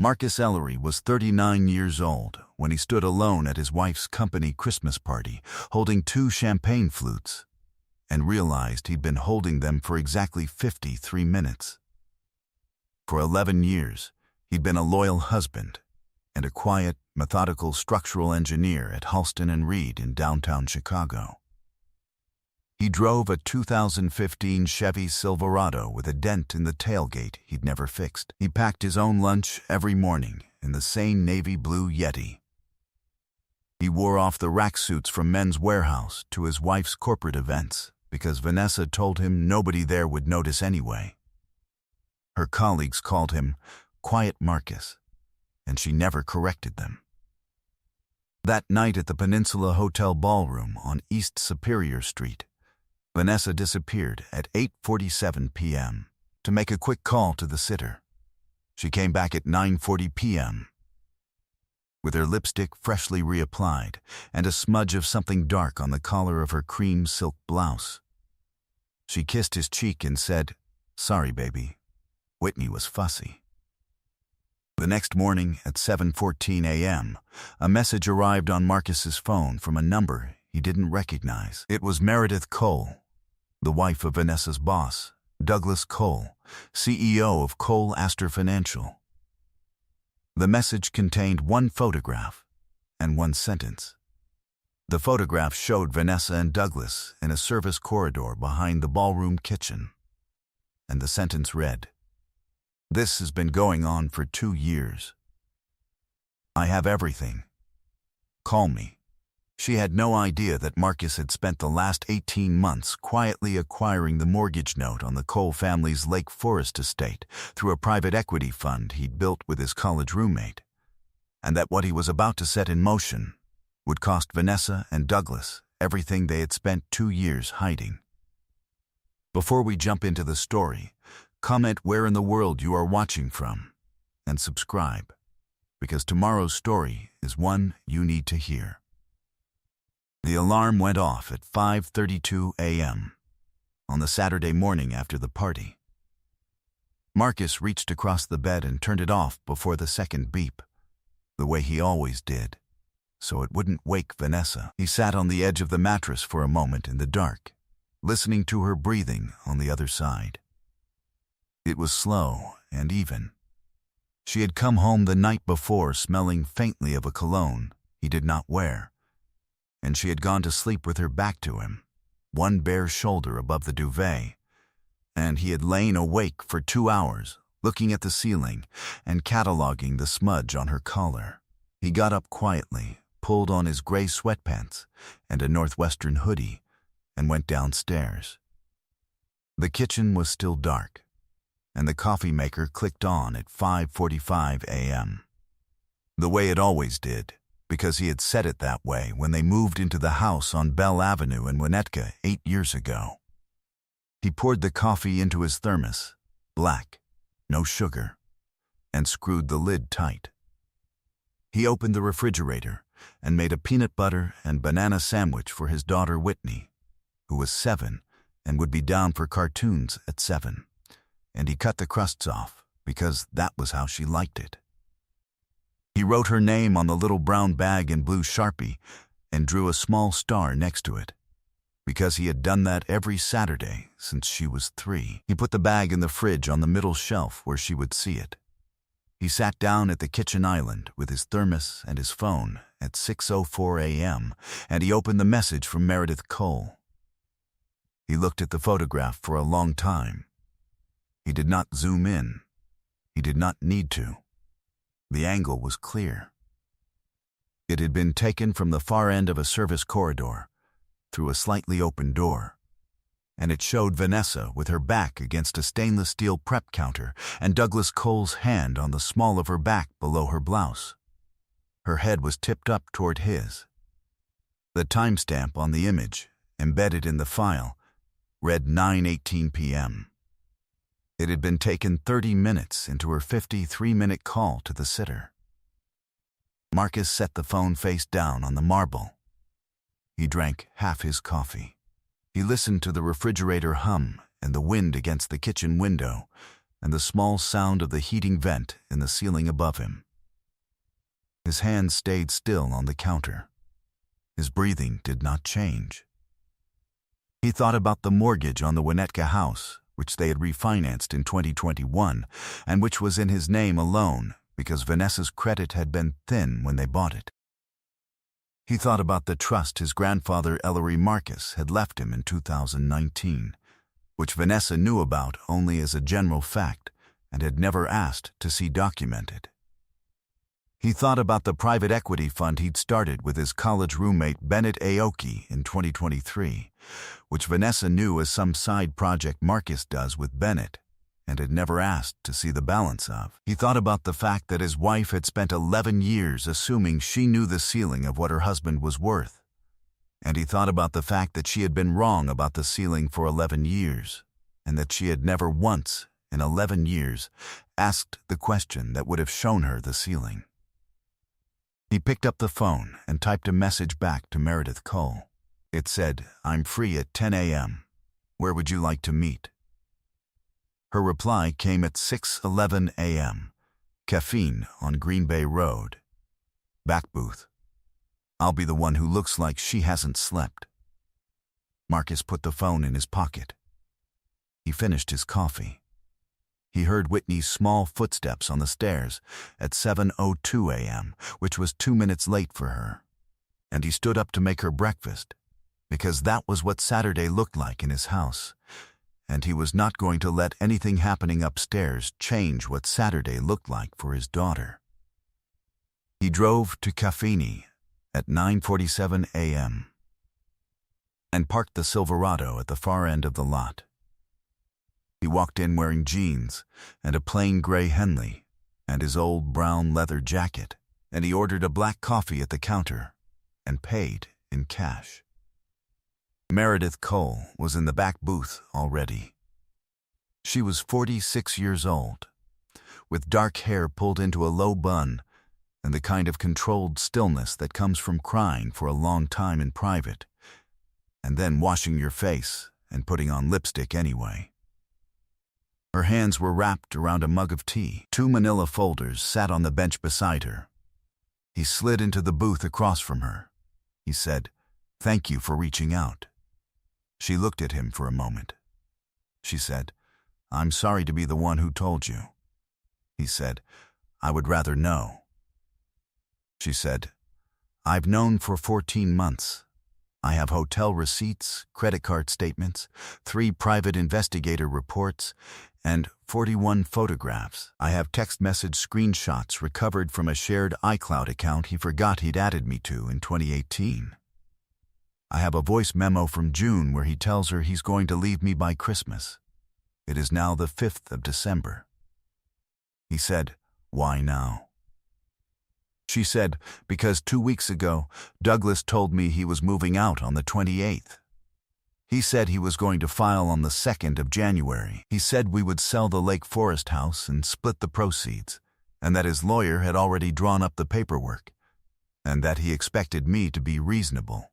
Marcus Ellery was 39 years old when he stood alone at his wife's company Christmas party, holding 2 champagne flutes, and realized he'd been holding them for exactly 53 minutes. For 11 years, he'd been a loyal husband and a quiet, methodical structural engineer at Halston and Reed in downtown Chicago. He drove a 2015 Chevy Silverado with a dent in the tailgate he'd never fixed. He packed his own lunch every morning in the same navy blue Yeti. He wore off the rack suits from Men's Warehouse to his wife's corporate events because Vanessa told him nobody there would notice anyway. Her colleagues called him Quiet Marcus, and she never corrected them. That night at the Peninsula Hotel Ballroom on East Superior Street, Vanessa disappeared at 8:47 p.m. to make a quick call to the sitter. She came back at 9:40 p.m. with her lipstick freshly reapplied and a smudge of something dark on the collar of her cream silk blouse. She kissed his cheek and said, "Sorry, baby." Whitney was fussy. The next morning at 7:14 a.m., a message arrived on Marcus's phone from a number he didn't recognize. It was Meredith Cole, the wife of Vanessa's boss, Douglas Cole, CEO of Cole Astor Financial. The message contained one photograph and one sentence. The photograph showed Vanessa and Douglas in a service corridor behind the ballroom kitchen, and the sentence read, "This has been going on for 2 years. I have everything. Call me." She had no idea that Marcus had spent the last 18 months quietly acquiring the mortgage note on the Cole family's Lake Forest estate through a private equity fund he'd built with his college roommate, and that what he was about to set in motion would cost Vanessa and Douglas everything they had spent 2 years hiding. Before we jump into the story, comment where in the world you are watching from, and subscribe, because tomorrow's story is one you need to hear. The alarm went off at 5:32 a.m. on the Saturday morning after the party. Marcus reached across the bed and turned it off before the second beep, the way he always did, so it wouldn't wake Vanessa. He sat on the edge of the mattress for a moment in the dark, listening to her breathing on the other side. It was slow and even. She had come home the night before smelling faintly of a cologne he did not wear, and she had gone to sleep with her back to him, one bare shoulder above the duvet, and he had lain awake for 2 hours, looking at the ceiling and cataloging the smudge on her collar. He got up quietly, pulled on his gray sweatpants and a Northwestern hoodie, and went downstairs. The kitchen was still dark, and the coffee maker clicked on at 5:45 a.m. the way it always did, because he had set it that way when they moved into the house on Bell Avenue in Winnetka 8 years ago. He poured the coffee into his thermos, black, no sugar, and screwed the lid tight. He opened the refrigerator and made a peanut butter and banana sandwich for his daughter Whitney, who was 7 and would be down for cartoons at 7, and he cut the crusts off because that was how she liked it. He wrote her name on the little brown bag in blue Sharpie and drew a small star next to it, because he had done that every Saturday since she was 3. He put the bag in the fridge on the middle shelf where she would see it. He sat down at the kitchen island with his thermos and his phone at 6:04 a.m., and he opened the message from Meredith Cole. He looked at the photograph for a long time. He did not zoom in. He did not need to. The angle was clear. It had been taken from the far end of a service corridor, through a slightly open door, and it showed Vanessa with her back against a stainless steel prep counter and Douglas Cole's hand on the small of her back below her blouse. Her head was tipped up toward his. The timestamp on the image, embedded in the file, read 9:18 p.m. It had been taken 30 minutes into her 53-minute call to the sitter. Marcus set the phone face down on the marble. He drank half his coffee. He listened to the refrigerator hum and the wind against the kitchen window and the small sound of the heating vent in the ceiling above him. His hand stayed still on the counter. His breathing did not change. He thought about the mortgage on the Winnetka house, which they had refinanced in 2021, and which was in his name alone because Vanessa's credit had been thin when they bought it. He thought about the trust his grandfather Ellery Marcus had left him in 2019, which Vanessa knew about only as a general fact and had never asked to see documented. He thought about the private equity fund he'd started with his college roommate Bennett Aoki in 2023, which Vanessa knew as some side project Marcus does with Bennett and had never asked to see the balance of. He thought about the fact that his wife had spent 11 years assuming she knew the ceiling of what her husband was worth, and he thought about the fact that she had been wrong about the ceiling for 11 years, and that she had never once, in 11 years, asked the question that would have shown her the ceiling. He picked up the phone and typed a message back to Meredith Cole. It said, "I'm free at 10 a.m. Where would you like to meet?" Her reply came at 6:11 a.m. Caffeine on Green Bay Road. Back booth. I'll be the one who looks like she hasn't slept. Marcus put the phone in his pocket. He finished his coffee. He heard Whitney's small footsteps on the stairs at 7:02 a.m., which was 2 minutes late for her. And he stood up to make her breakfast, because that was what Saturday looked like in his house, and he was not going to let anything happening upstairs change what Saturday looked like for his daughter. He drove to Caffini at 9:47 a.m. and parked the Silverado at the far end of the lot. He walked in wearing jeans and a plain gray Henley and his old brown leather jacket, and he ordered a black coffee at the counter and paid in cash. Meredith Cole was in the back booth already. She was 46 years old, with dark hair pulled into a low bun and the kind of controlled stillness that comes from crying for a long time in private, and then washing your face and putting on lipstick anyway. Her hands were wrapped around a mug of tea. 2 manila folders sat on the bench beside her. He slid into the booth across from her. He said, "Thank you for reaching out." She looked at him for a moment. She said, "I'm sorry to be the one who told you." He said, "I would rather know." She said, "I've known for 14 months. I have hotel receipts, credit card statements, 3 private investigator reports, and 41 photographs. I have text message screenshots recovered from a shared iCloud account he forgot he'd added me to in 2018. I have a voice memo from June where he tells her he's going to leave me by Christmas. It is now the 5th of December. He said, "Why now?" She said, "Because 2 weeks ago, Douglas told me he was moving out on the 28th. He said he was going to file on the 2nd of January. He said we would sell the Lake Forest house and split the proceeds, and that his lawyer had already drawn up the paperwork, and that he expected me to be reasonable.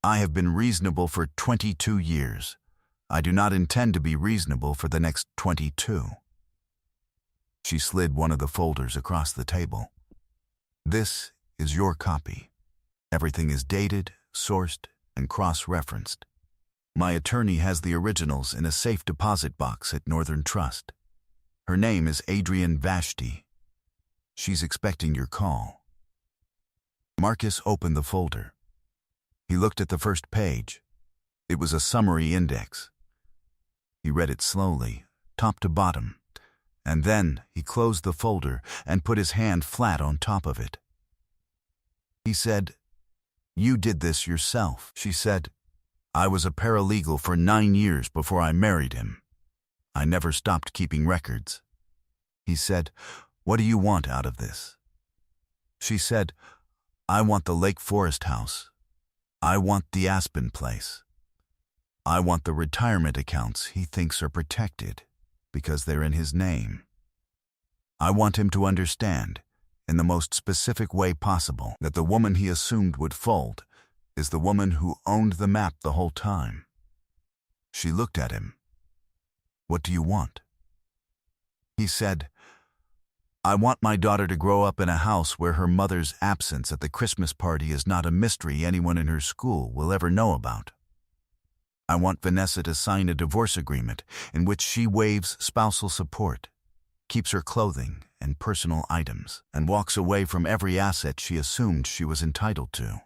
I have been reasonable for 22 years. I do not intend to be reasonable for the next 22. She slid one of the folders across the table. "This is your copy. Everything is dated, sourced, and cross-referenced. My attorney has the originals in a safe deposit box at Northern Trust. Her name is Adrienne Vashti. She's expecting your call." Marcus opened the folder. He looked at the first page. It was a summary index. He read it slowly, top to bottom, and then he closed the folder and put his hand flat on top of it. He said, "You did this yourself." She said, "I was a paralegal for 9 years before I married him. I never stopped keeping records." He said, "What do you want out of this?" She said, "I want the Lake Forest house. I want the Aspen place. I want the retirement accounts he thinks are protected because they're in his name. I want him to understand, in the most specific way possible, that the woman he assumed would fold is the woman who owned the map the whole time." She looked at him. "What do you want?" He said, "I want my daughter to grow up in a house where her mother's absence at the Christmas party is not a mystery anyone in her school will ever know about. I want Vanessa to sign a divorce agreement in which she waives spousal support, keeps her clothing and personal items, and walks away from every asset she assumed she was entitled to.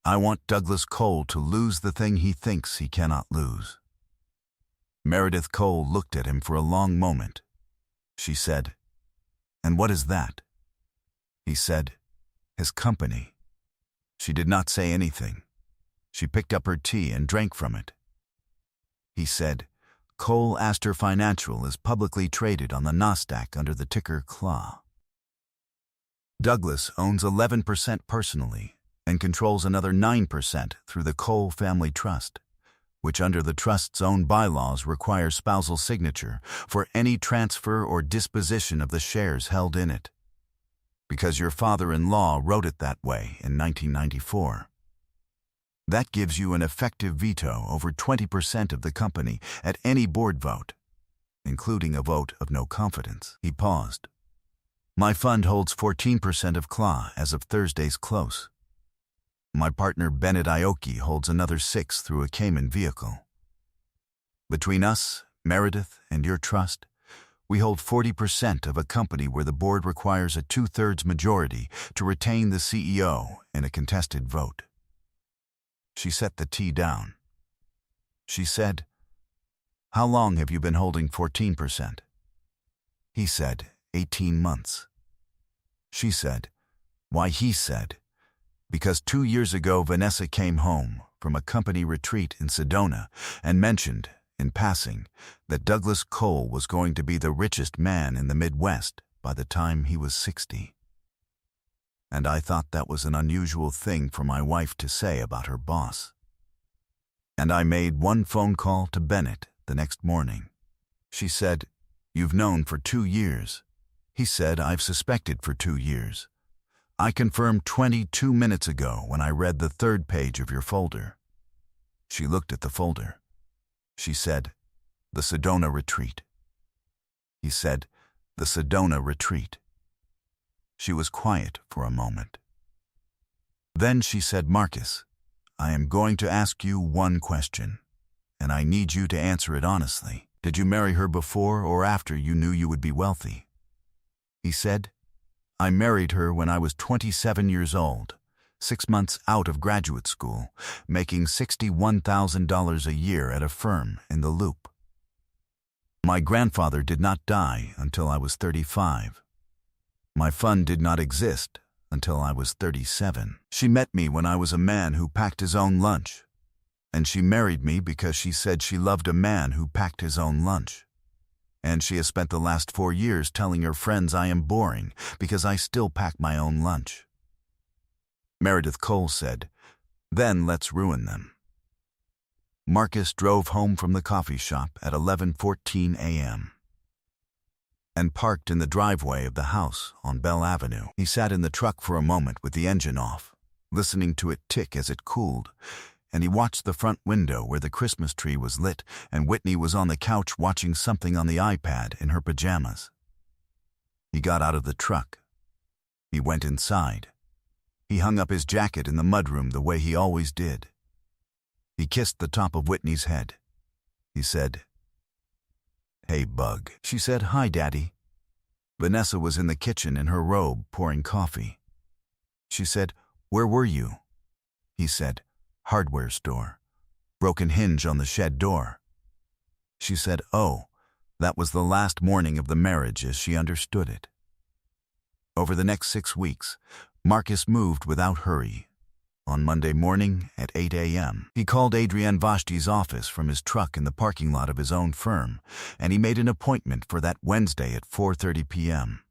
I want Douglas Cole to lose the thing he thinks he cannot lose." Meredith Cole looked at him for a long moment. She said, "And what is that?" He said, "His company." She did not say anything. She picked up her tea and drank from it. He said, "Cole Astor Financial is publicly traded on the Nasdaq under the ticker CLA. Douglas owns 11% personally and controls another 9% through the Cole Family Trust, which under the trust's own bylaws requires spousal signature for any transfer or disposition of the shares held in it, because your father-in-law wrote it that way in 1994. That gives you an effective veto over 20% of the company at any board vote, including a vote of no confidence." He paused. "My fund holds 14% of CLA as of Thursday's close. My partner Bennett Aoki holds another 6 through a Cayman vehicle. Between us, Meredith, and your trust, we hold 40% of a company where the board requires a 2/3 majority to retain the CEO in a contested vote." She set the tea down. She said, "How long have you been holding 14%? He said, 18 months. She said, "Why?" He said, "Because 2 years ago Vanessa came home from a company retreat in Sedona and mentioned, in passing, that Douglas Cole was going to be the richest man in the Midwest by the time he was 60. And I thought that was an unusual thing for my wife to say about her boss. And I made one phone call to Bennett the next morning." She said, "You've known for 2 years. He said, "I've suspected for 2 years. I confirmed 22 minutes ago when I read the 3rd page of your folder." She looked at the folder. She said, "The Sedona Retreat." He said, "The Sedona Retreat." She was quiet for a moment. Then she said, "Marcus, I am going to ask you one question, and I need you to answer it honestly. Did you marry her before or after you knew you would be wealthy?" He said, "I married her when I was 27 years old, 6 months out of graduate school, making $61,000 a year at a firm in the Loop. My grandfather did not die until I was 35. My fund did not exist until I was 37. She met me when I was a man who packed his own lunch, and she married me because she said she loved a man who packed his own lunch. And she has spent the last 4 years telling her friends I am boring because I still pack my own lunch." Meredith Cole said, "Then let's ruin them." Marcus drove home from the coffee shop at 11:14 a.m. and parked in the driveway of the house on Bell Avenue. He sat in the truck for a moment with the engine off, listening to it tick as it cooled, and he watched the front window where the Christmas tree was lit and Whitney was on the couch watching something on the iPad in her pajamas. He got out of the truck. He went inside. He hung up his jacket in the mudroom the way he always did. He kissed the top of Whitney's head. He said, "Hey, Bug." She said, "Hi, Daddy." Vanessa was in the kitchen in her robe pouring coffee. She said, "Where were you?" He said, "Hardware store. Broken hinge on the shed door." She said, "Oh, that was the last morning of the marriage as she understood it." Over the next 6 weeks, Marcus moved without hurry. On Monday morning at 8 a.m., he called Adrienne Vashti's office from his truck in the parking lot of his own firm, and he made an appointment for that Wednesday at 4:30 p.m.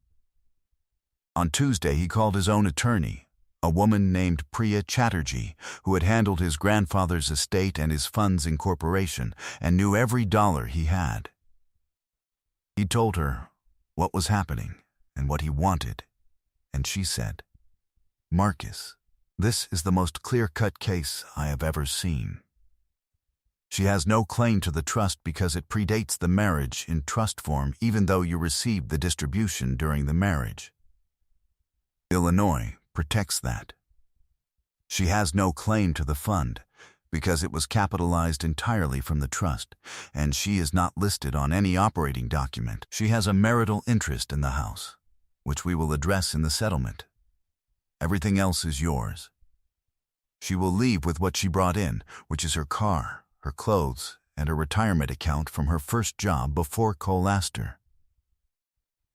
On Tuesday, he called his own attorney, a woman named Priya Chatterjee, who had handled his grandfather's estate and his funds incorporation and knew every dollar he had. He told her what was happening and what he wanted, and she said, "Marcus, this is the most clear-cut case I have ever seen. She has no claim to the trust because it predates the marriage in trust form even though you received the distribution during the marriage. Illinois protects that. She has no claim to the fund because it was capitalized entirely from the trust, and she is not listed on any operating document. She has a marital interest in the house, which we will address in the settlement. Everything else is yours. She will leave with what she brought in, which is her car, her clothes, and a retirement account from her first job before Cole asked her.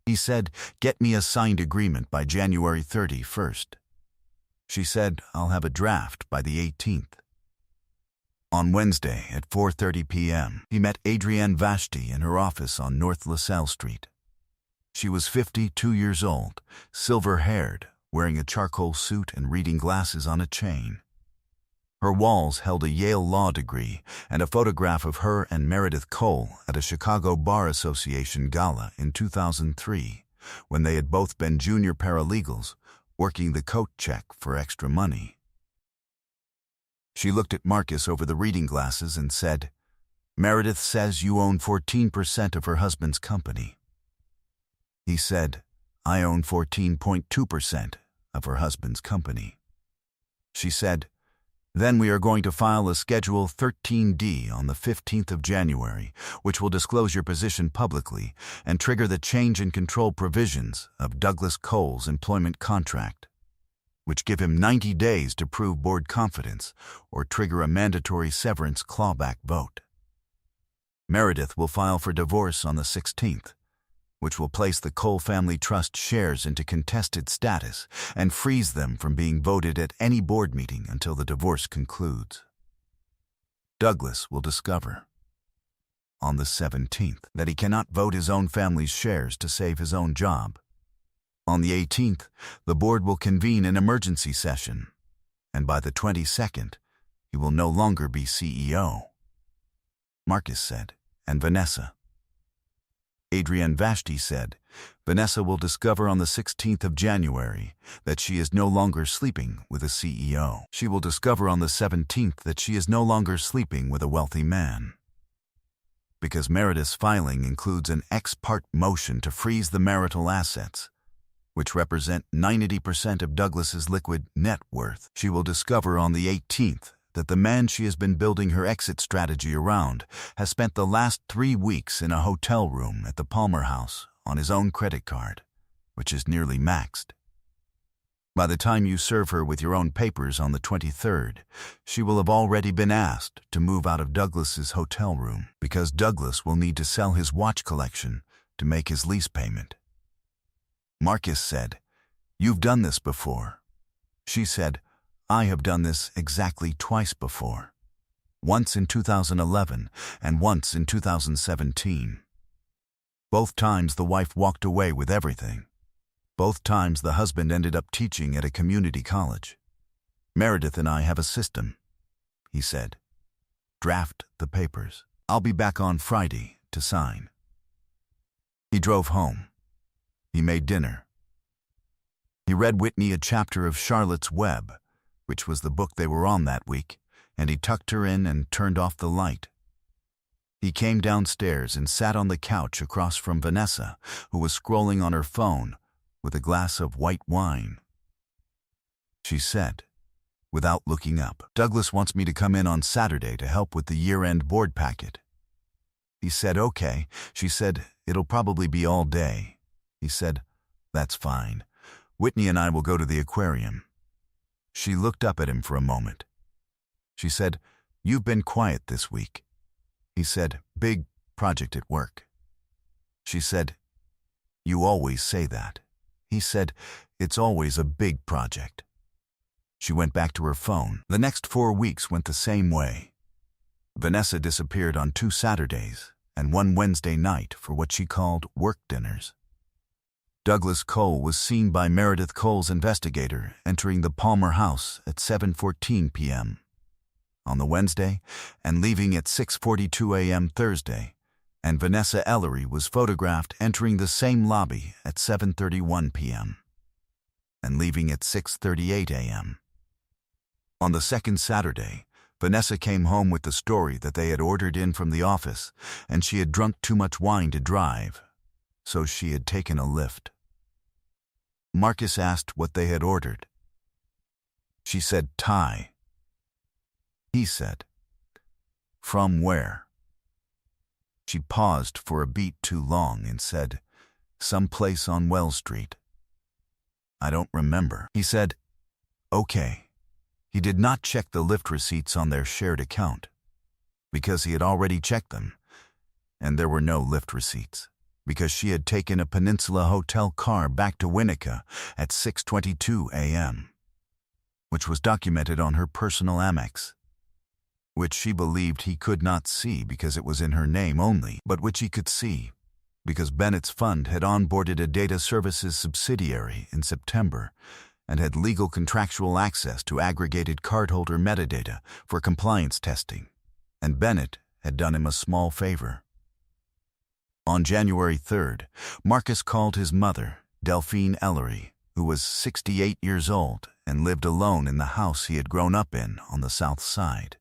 He said, "Get me a signed agreement by January 31st. She said, "I'll have a draft by the 18th. On Wednesday at 4:30 p.m., he met Adrienne Vashti in her office on North LaSalle Street. She was 52 years old, silver-haired, wearing a charcoal suit and reading glasses on a chain. Her walls held a Yale law degree and a photograph of her and Meredith Cole at a Chicago Bar Association gala in 2003, when they had both been junior paralegals, working the coat check for extra money. She looked at Marcus over the reading glasses and said, "Meredith says you own 14% of her husband's company." He said, "I own 14.2% of her husband's company." She said, "Then we are going to file a Schedule 13D on the 15th of January, which will disclose your position publicly and trigger the change in control provisions of Douglas Cole's employment contract, which give him 90 days to prove board confidence or trigger a mandatory severance clawback vote. Meredith will file for divorce on the 16th, which will place the Cole Family Trust shares into contested status and freeze them from being voted at any board meeting until the divorce concludes. Douglas will discover on the 17th that he cannot vote his own family's shares to save his own job. On the 18th, the board will convene an emergency session, and by the 22nd, he will no longer be CEO. Marcus said, "And Vanessa?" Adrienne Vashti said, "Vanessa will discover on the 16th of January that she is no longer sleeping with a CEO. She will discover on the 17th that she is no longer sleeping with a wealthy man. Because Meredith's filing includes an ex parte motion to freeze the marital assets, which represent 90% of Douglas's liquid net worth, she will discover on the 18th that the man she has been building her exit strategy around has spent the last 3 weeks in a hotel room at the Palmer House on his own credit card, which is nearly maxed. By the time you serve her with your own papers on the 23rd, she will have already been asked to move out of Douglas's hotel room because Douglas will need to sell his watch collection to make his lease payment." Marcus said, "You've done this before." She said, "I have done this exactly twice before. Once in 2011 and once in 2017. Both times the wife walked away with everything. Both times the husband ended up teaching at a community college. Meredith and I have a system," he said. "Draft the papers. I'll be back on Friday to sign." He drove home. He made dinner. He read Whitney a chapter of Charlotte's Web, which was the book they were on that week, and he tucked her in and turned off the light. He came downstairs and sat on the couch across from Vanessa, who was scrolling on her phone with a glass of white wine. She said, without looking up, "Douglas wants me to come in on Saturday to help with the year-end board packet." He said, "Okay." She said, "It'll probably be all day." He said, "That's fine. Whitney and I will go to the aquarium." She looked up at him for a moment. She said, "You've been quiet this week." He said, "Big project at work." She said, "You always say that." He said, "It's always a big project." She went back to her phone. The next 4 weeks went the same way. Vanessa disappeared on 2 Saturdays and 1 Wednesday night for what she called work dinners. Douglas Cole was seen by Meredith Cole's investigator entering the Palmer House at 7:14 p.m. on the Wednesday and leaving at 6:42 a.m. Thursday, and Vanessa Ellery was photographed entering the same lobby at 7:31 p.m. and leaving at 6:38 a.m. On the second Saturday, Vanessa came home with the story that they had ordered in from the office, and she had drunk too much wine to drive, so she had taken a lift. Marcus asked what they had ordered. She said Thai. He said, "From where?" She paused for a beat too long and said, "Some place on Wells Street." "I don't remember." He said, "Okay." He did not check the lift receipts on their shared account, because he had already checked them, and there were no lift receipts, because she had taken a Peninsula Hotel car back to Winnetka at 6:22 a.m., which was documented on her personal Amex, which she believed he could not see because it was in her name only, but which he could see because Bennett's fund had onboarded a data services subsidiary in September and had legal contractual access to aggregated cardholder metadata for compliance testing, and Bennett had done him a small favor. On January 3rd, Marcus called his mother, Delphine Ellery, who was 68 years old and lived alone in the house he had grown up in on the South Side.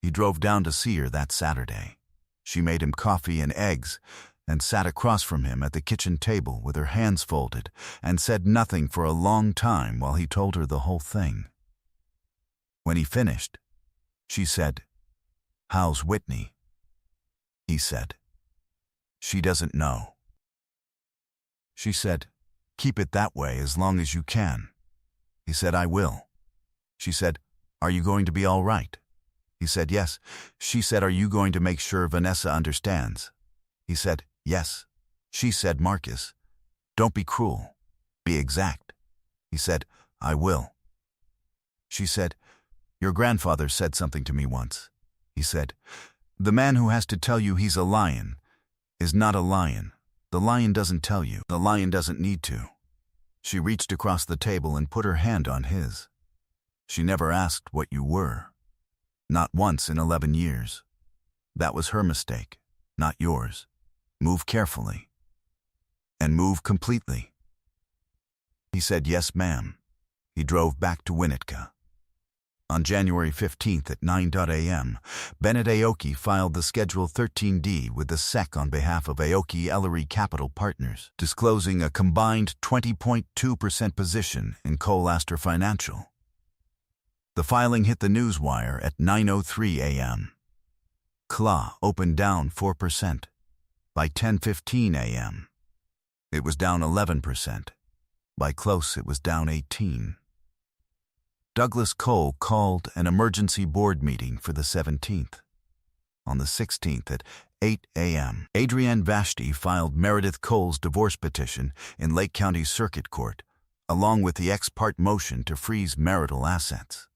He drove down to see her that Saturday. She made him coffee and eggs and sat across from him at the kitchen table with her hands folded and said nothing for a long time while he told her the whole thing. When he finished, she said, "How's Whitney?" He said, "She doesn't know." She said, "Keep it that way as long as you can." He said, "I will." She said, "Are you going to be all right?" He said, "Yes." She said, "Are you going to make sure Vanessa understands?" He said, "Yes." She said, "Marcus, don't be cruel. Be exact." He said, "I will." She said, "Your grandfather said something to me once." He said, "The man who has to tell you he's a lion is not a lion. The lion doesn't tell you. The lion doesn't need to." She reached across the table and put her hand on his. "She never asked what you were. Not once in 11 years. That was her mistake, not yours. Move carefully. And move completely." He said, "Yes, ma'am." He drove back to Winnetka. On January 15th at 9 a.m., Bennett Aoki filed the Schedule 13D with the SEC on behalf of Aoki Ellery Capital Partners, disclosing a combined 20.2% position in Cole-Aster Financial. The filing hit the newswire at 9:03 a.m. CLA opened down 4%. By 10:15 a.m., it was down 11%. By close, it was down 18%. Douglas Cole called an emergency board meeting for the 17th. On the 16th at 8 a.m., Adrienne Vashti filed Meredith Cole's divorce petition in Lake County Circuit Court, along with the ex parte motion to freeze marital assets.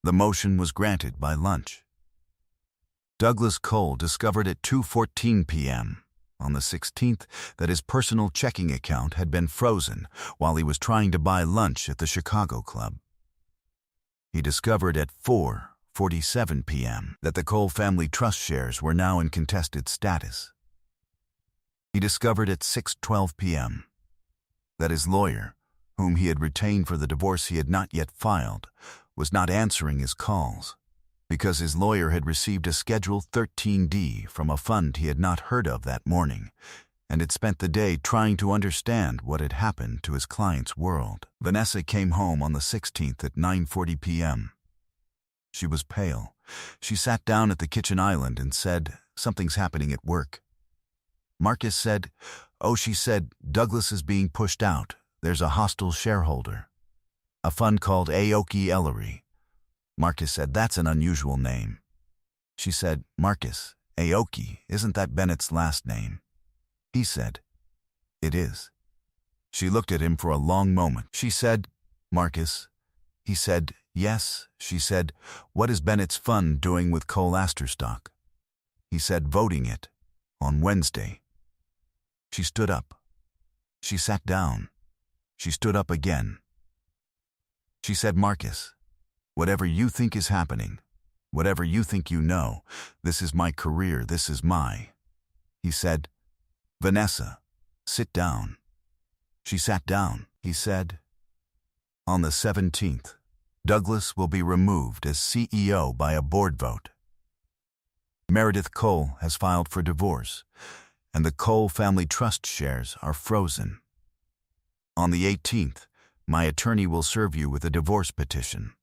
The motion was granted by lunch. Douglas Cole discovered at 2:14 p.m. on the 16th that his personal checking account had been frozen while he was trying to buy lunch at the Chicago Club. He discovered at 4:47 p.m. that the Cole family trust shares were now in contested status. He discovered at 6:12 p.m. that his lawyer, whom he had retained for the divorce he had not yet filed, was not answering his calls because his lawyer had received a Schedule 13D from a fund he had not heard of that morning and had spent the day trying to understand what had happened to his client's world. Vanessa came home on the 16th at 9:40 p.m. She was pale. She sat down at the kitchen island and said, "Something's happening at work." Marcus said, "Oh," she said, "Douglas is being pushed out. There's a hostile shareholder. A fund called Aoki Ellery." Marcus said, "That's an unusual name." She said, "Marcus, Aoki, isn't that Bennett's last name?" He said, "It is." She looked at him for a long moment. She said, "Marcus?" He said, "Yes." She said, "What is Bennett's fund doing with Cole-Aster stock?" He said, "Voting it. On Wednesday." She stood up. She sat down. She stood up again. She said, "Marcus, whatever you think is happening, whatever you think you know, this is my career, this is my..." He said, "Vanessa, sit down." She sat down. He said, "On the 17th, Douglas will be removed as CEO by a board vote. Meredith Cole has filed for divorce, and the Cole family trust shares are frozen. On the 18th, my attorney will serve you with a divorce petition.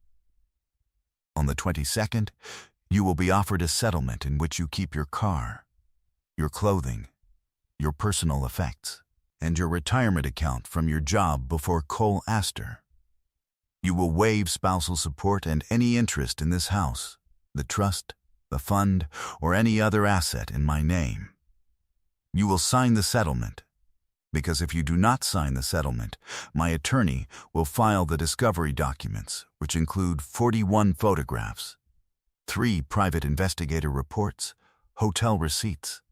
On the 22nd, you will be offered a settlement in which you keep your car, your clothing, your personal effects, and your retirement account from your job before Cole Astor. You will waive spousal support and any interest in this house, the trust, the fund, or any other asset in my name. You will sign the settlement, because if you do not sign the settlement, my attorney will file the discovery documents, which include 41 photographs, 3 private investigator reports, hotel receipts,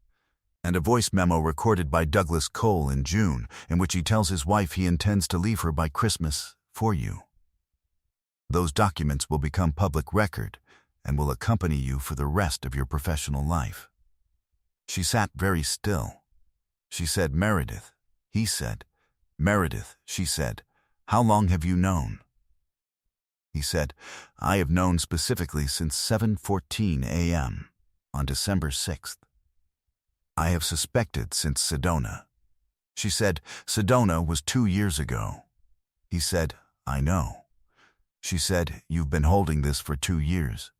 and a voice memo recorded by Douglas Cole in June in which he tells his wife he intends to leave her by Christmas for you. Those documents will become public record and will accompany you for the rest of your professional life. She sat very still. She said, "Meredith." He said, "Meredith," she said, "how long have you known?" He said, "I have known specifically since 7:14 a.m. on December 6th. I have suspected since Sedona." She said, "Sedona was 2 years ago." He said, "I know." She said, "You've been holding this for 2 years."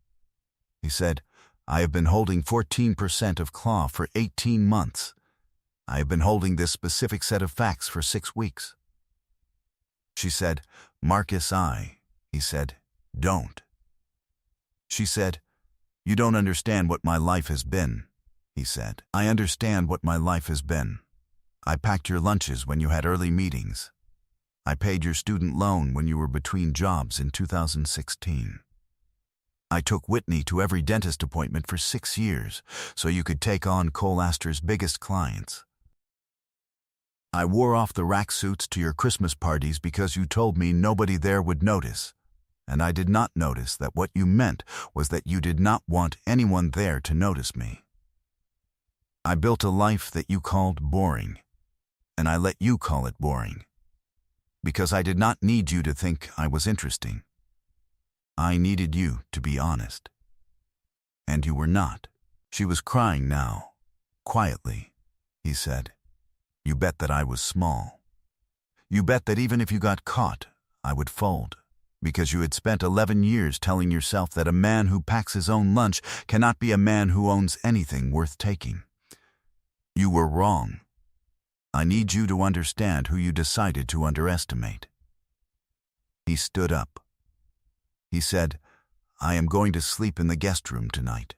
He said, "I have been holding 14% of Claw for 18 months. I have been holding this specific set of facts for 6 weeks." She said, "Marcus, he said, "don't." She said, "You don't understand what my life has been," he said. "I understand what my life has been. I packed your lunches when you had early meetings. I paid your student loan when you were between jobs in 2016. I took Whitney to every dentist appointment for 6 years so you could take on Cole Astor's biggest clients. I wore off the rack suits to your Christmas parties because you told me nobody there would notice, and I did not notice that what you meant was that you did not want anyone there to notice me. I built a life that you called boring, and I let you call it boring, because I did not need you to think I was interesting. I needed you to be honest. And you were not." She was crying now, quietly. He said, "You bet that I was small. You bet that even if you got caught, I would fold, because you had spent 11 years telling yourself that a man who packs his own lunch cannot be a man who owns anything worth taking. You were wrong. I need you to understand who you decided to underestimate." He stood up. He said, "I am going to sleep in the guest room tonight.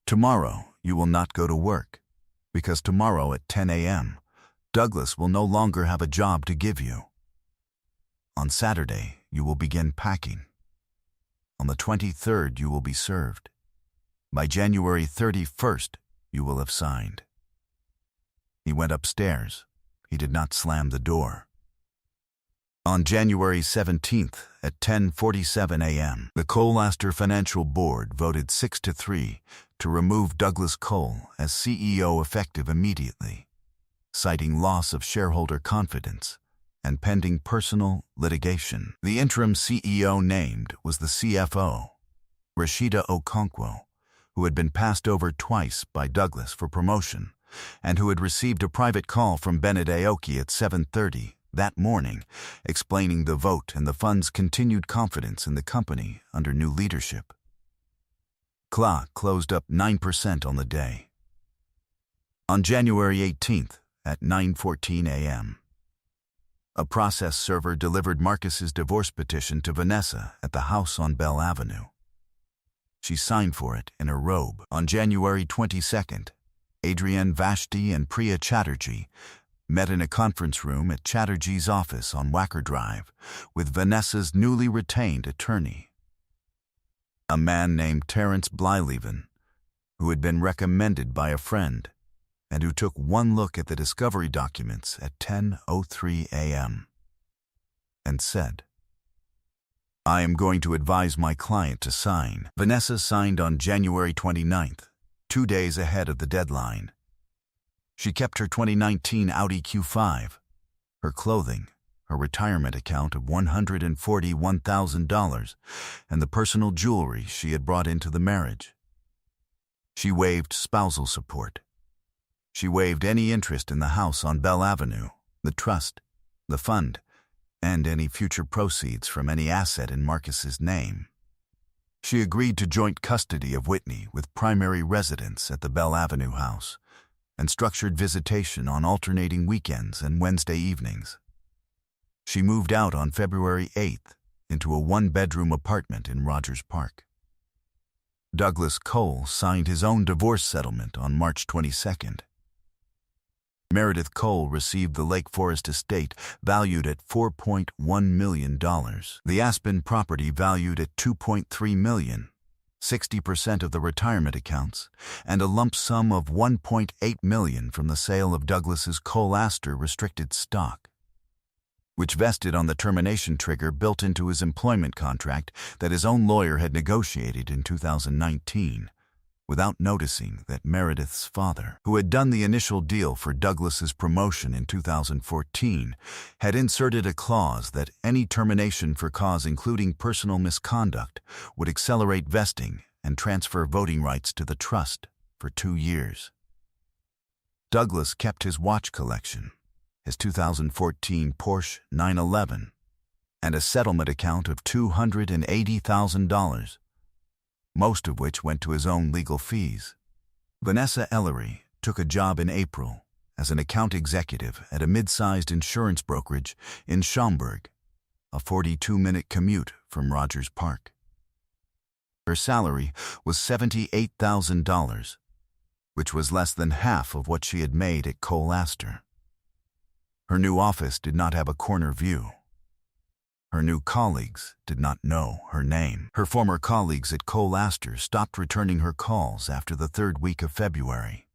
Tomorrow you will not go to work, because tomorrow at 10 a.m., Douglas will no longer have a job to give you. On Saturday, you will begin packing. On the 23rd, you will be served. By January 31st, you will have signed." He went upstairs. He did not slam the door. On January 17th at 10:47 a.m., the Cole Astor Financial Board voted 6-3 to remove Douglas Cole as CEO effective immediately, citing loss of shareholder confidence and pending personal litigation. The interim CEO named was the CFO, Rashida Okonkwo, who had been passed over twice by Douglas for promotion and who had received a private call from Bennett Aoki at 7:30 that morning, explaining the vote and the fund's continued confidence in the company under new leadership. CLA closed up 9% on the day. On January 18th at 9:14 a.m., a process server delivered Marcus's divorce petition to Vanessa at the house on Bell Avenue. She signed for it in a robe. On January 22nd, Adrienne Vashti and Priya Chatterjee met in a conference room at Chatterjee's office on Wacker Drive with Vanessa's newly retained attorney, a man named Terrence Blyleven, who had been recommended by a friend and who took one look at the discovery documents at 10:03 a.m. and said, "I am going to advise my client to sign." Vanessa signed on January 29th, 2 days ahead of the deadline. She kept her 2019 Audi Q5, her clothing, her retirement account of $141,000, and the personal jewelry she had brought into the marriage. She waived spousal support. She waived any interest in the house on Bell Avenue, the trust, the fund, and any future proceeds from any asset in Marcus's name. She agreed to joint custody of Whitney with primary residence at the Bell Avenue house and structured visitation on alternating weekends and Wednesday evenings. She moved out on February 8th into a one-bedroom apartment in Rogers Park. Douglas Cole signed his own divorce settlement on March 22nd. Meredith Cole received the Lake Forest estate valued at $4.1 million, the Aspen property valued at $2.3 million, 60% of the retirement accounts, and a lump sum of $1.8 million from the sale of Douglas's Cole Astor restricted stock, which vested on the termination trigger built into his employment contract that his own lawyer had negotiated in 2019. Without noticing that Meredith's father, who had done the initial deal for Douglas's promotion in 2014, had inserted a clause that any termination for cause including personal misconduct would accelerate vesting and transfer voting rights to the trust for 2 years. Douglas kept his watch collection, his 2014 Porsche 911, and a settlement account of $280,000. Most of which went to his own legal fees. Vanessa Ellery took a job in April as an account executive at a mid-sized insurance brokerage in Schaumburg, a 42-minute commute from Rogers Park. Her salary was $78,000, which was less than half of what she had made at Cole Astor. Her new office did not have a corner view. Her new colleagues did not know her name. Her former colleagues at Cole Astor stopped returning her calls after the 3rd week of February,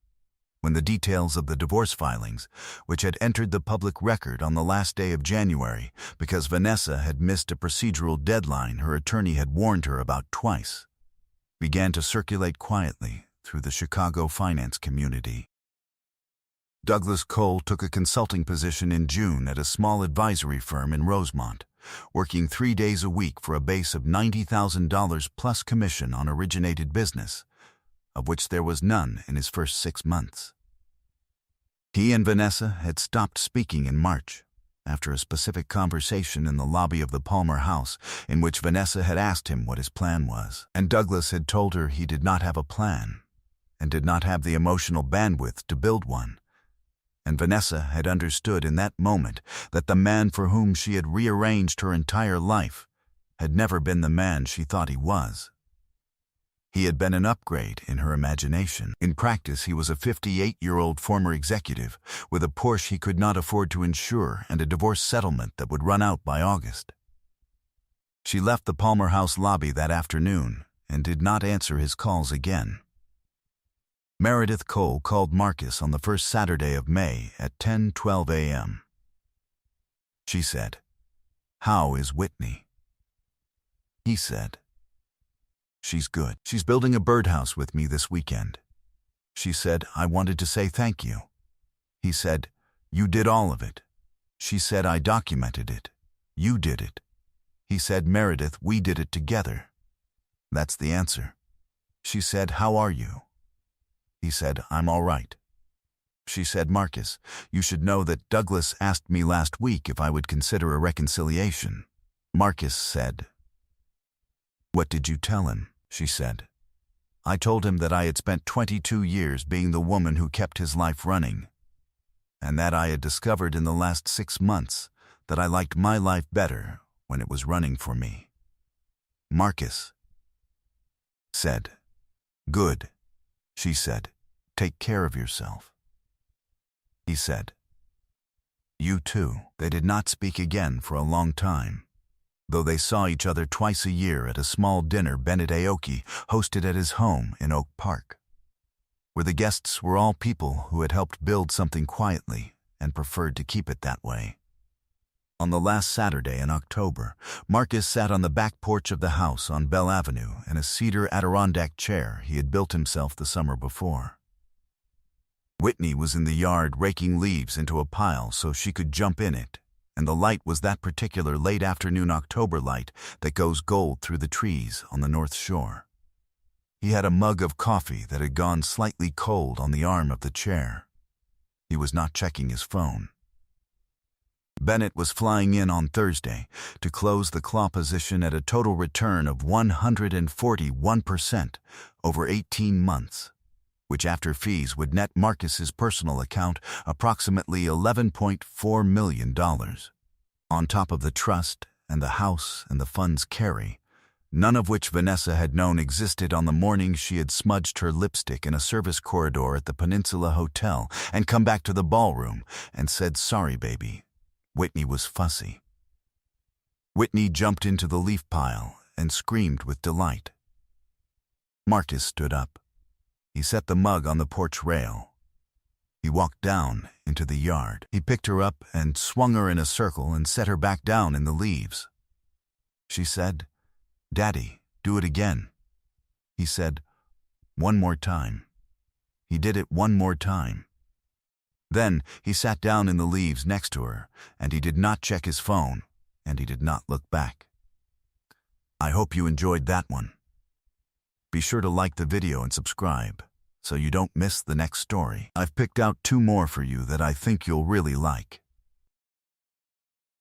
when the details of the divorce filings, which had entered the public record on the last day of January because Vanessa had missed a procedural deadline her attorney had warned her about twice, began to circulate quietly through the Chicago finance community. Douglas Cole took a consulting position in June at a small advisory firm in Rosemont, working 3 days a week for a base of $90,000 plus commission on originated business, of which there was none in his first 6 months. He and Vanessa had stopped speaking in March, after a specific conversation in the lobby of the Palmer House in which Vanessa had asked him what his plan was, and Douglas had told her he did not have a plan, and did not have the emotional bandwidth to build one. And Vanessa had understood in that moment that the man for whom she had rearranged her entire life had never been the man she thought he was. He had been an upgrade in her imagination. In practice, he was a 58-year-old former executive with a Porsche he could not afford to insure and a divorce settlement that would run out by August. She left the Palmer House lobby that afternoon and did not answer his calls again. Meredith Cole called Marcus on the first Saturday of May at 10:12 a.m. She said, "How is Whitney?" He said, "She's good. She's building a birdhouse with me this weekend." She said, "I wanted to say thank you." He said, "You did all of it." She said, "I documented it. You did it." He said, "Meredith, we did it together." That's the answer. She said, "How are you?" He said, "I'm all right." She said, "Marcus, you should know that Douglas asked me last week if I would consider a reconciliation." Marcus said, "What did you tell him?" She said, "I told him that I had spent 22 years being the woman who kept his life running, and that I had discovered in the last 6 months that I liked my life better when it was running for me." Marcus said, "Good." She said, "Take care of yourself." He said, "You too." They did not speak again for a long time, though they saw each other twice a year at a small dinner Bennett Aoki hosted at his home in Oak Park, where the guests were all people who had helped build something quietly and preferred to keep it that way. On the last Saturday in October, Marcus sat on the back porch of the house on Bell Avenue in a cedar Adirondack chair he had built himself the summer before. Whitney was in the yard raking leaves into a pile so she could jump in it and the light was that particular late afternoon October light that goes gold through the trees on the North Shore. He had a mug of coffee that had gone slightly cold on the arm of the chair. He was not checking his phone. Bennett was flying in on Thursday to close the claw position at a total return of 141% over 18 months, which after fees would net Marcus's personal account approximately $11.4 million. On top of the trust and the house and the funds carry, none of which Vanessa had known existed on the morning she had smudged her lipstick in a service corridor at the Peninsula Hotel and come back to the ballroom and said, "Sorry, baby." Whitney was fussy. Whitney jumped into the leaf pile and screamed with delight. Marcus stood up. He set the mug on the porch rail. He walked down into the yard. He picked her up and swung her in a circle and set her back down in the leaves. She said, "Daddy, do it again." He said, "One more time." He did it one more time. Then he sat down in the leaves next to her, and he did not check his phone, and he did not look back. I hope you enjoyed that one. Be sure to like the video and subscribe, so you don't miss the next story. I've picked out 2 more for you that I think you'll really like.